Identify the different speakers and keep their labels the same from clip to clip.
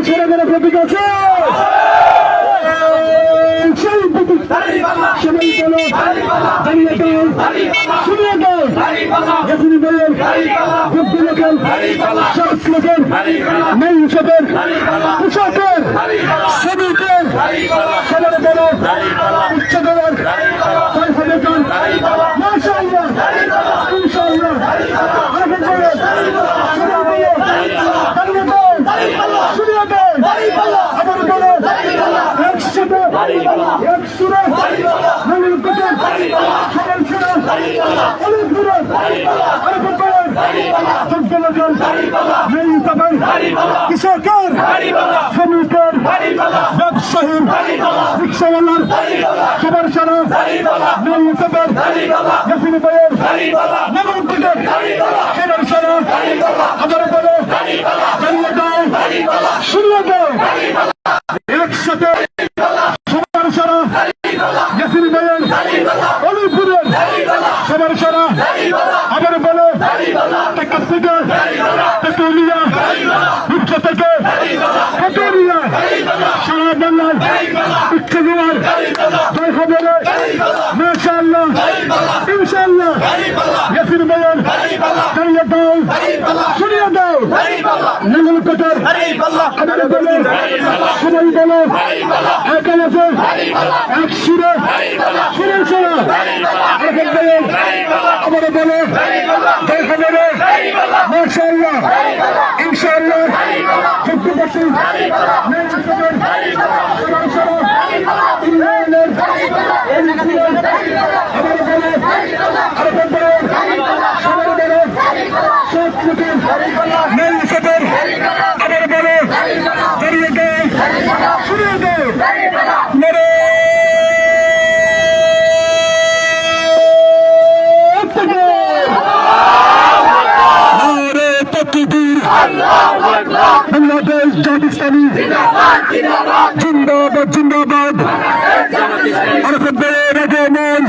Speaker 1: সরকারের প্রতীক আছে সেই প্রতীক সবাই বলো দাঁড়িয়ে দাও শুনিয়ে দাও এখনই বলেন যোগ্য লোকের সব লোকের মেয়ে হিসেবের কৃষকের শ্রমিকের সবার বলো উচ্চতর বেতন মাশাআল্লাহ ইনশাআল্লাহ আরেকবার বলেন দাঁড়িয়ে দাও শুনিয়ে দাও আবার বলো একসাথে একসুরে নামের কথা সবাই শুনে অনেক দূরে আরেকবার বলেন যোগ্য লোকের মেয়ে হিসেবের কৃষকের শ্রমিকের ব্যবসায়ীর রিক্সাওয়ালার সবার সারা মেয়ে হিসেবের ইয়াসিন ভাইয়ের নগর থেকে সবার সারা আবার বলো দাঁড়িয়ে দাও শুনিয়ে দাও একসাথে সবার সারা ইয়াসিন ভাইয়ের অলিপুরের সবার সারা আবার বলো টেকার থেকে তেতুলিয়া উচ্চ থেকে তেতুলিয়া সারা বাংলার উচ্চ জেলার জয় খবরে মাশাআল্লাহ ইনশাআল্লাহ ইয়াসিন ভাইয়ের দাঁড়িয়ে দাও শুনিয়ে দাও নগর কোটার আবার বলো সবাই বলো এক আওয়াজে এক সুরে সুরের সারা আরেকবার বলো আবার বলো জয় খবরে মাশাআল্লাহ ইনশাআল্লাহ 50% মেয়ে হিসেবের সবার সারা ইউনিয়নের আবার বলো আরেকবার বলো সবার বলো সব লোকের মেয়ে হিসেবের আবার বলো দাঁড়িয়ে দাও শুনিয়ে দাও মেরে বাংলাদেশ জামাত ইসলামী জিন্দাবাদ জিন্দাবাদ আরেকবার আগমন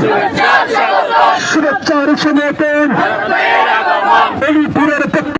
Speaker 1: শুভেচ্ছার সমর্থন